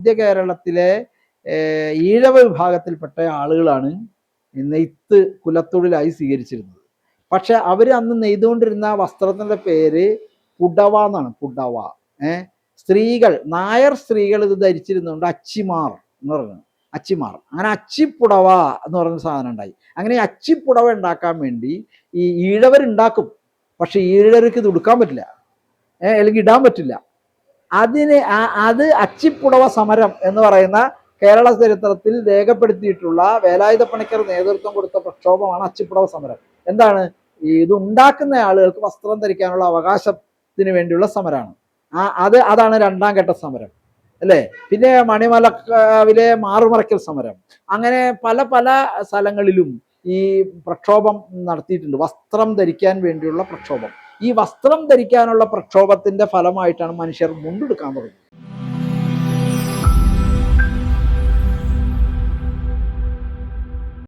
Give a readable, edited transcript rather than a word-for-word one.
മധ്യ കേരളത്തിലെ ഈഴവ വിഭാഗത്തിൽപ്പെട്ട ആളുകളാണ് നെയ്ത്ത് കുലത്തൊഴിലായി സ്വീകരിച്ചിരുന്നത്. പക്ഷെ അവർ അന്ന് നെയ്തുകൊണ്ടിരുന്ന വസ്ത്രത്തിൻ്റെ പേര് പുടവ എന്നാണ്. പുടവ. സ്ത്രീകൾ, നായർ സ്ത്രീകൾ ഇത് ധരിച്ചിരുന്നുണ്ട് അച്ചിമാർ എന്ന് പറയുന്നത്. അച്ചിമാർ. അങ്ങനെ അച്ചിപ്പുടവ എന്ന് പറയുന്ന സാധനം ഉണ്ടായി. അങ്ങനെ അച്ചിപ്പുടവ ഉണ്ടാക്കാൻ വേണ്ടി ഈ ഈഴവരുണ്ടാക്കും. പക്ഷെ ഈഴവർക്ക് ഇത് ഉടുക്കാൻ പറ്റില്ല, അല്ലെങ്കിൽ ഇടാൻ പറ്റില്ല. അത് അച്ചിപ്പുടവ സമരം എന്ന് പറയുന്ന കേരള ചരിത്രത്തിൽ രേഖപ്പെടുത്തിയിട്ടുള്ള വേലായുധ പണിക്കർ നേതൃത്വം കൊടുത്ത പ്രക്ഷോഭമാണ് അച്ചിപ്പുടവ സമരം. എന്താണ്? ഇത് ഉണ്ടാക്കുന്ന ആളുകൾക്ക് വസ്ത്രം ധരിക്കാനുള്ള അവകാശത്തിന് വേണ്ടിയുള്ള സമരമാണ്. അതാണ് രണ്ടാം ഘട്ട സമരം, അല്ലേ? പിന്നെ മണിമലക്കാവിലെ മാറുമറയ്ക്കൽ സമരം, അങ്ങനെ പല പല സ്ഥലങ്ങളിലും ഈ പ്രക്ഷോഭം നടത്തിയിട്ടുണ്ട്. വസ്ത്രം ധരിക്കാൻ വേണ്ടിയുള്ള പ്രക്ഷോഭം. ഈ വസ്ത്രം ധരിക്കാനുള്ള പ്രക്ഷോഭത്തിന്റെ ഫലമായിട്ടാണ് മനുഷ്യർ മുണ്ടെടുക്കാൻ തുടങ്ങിയത്.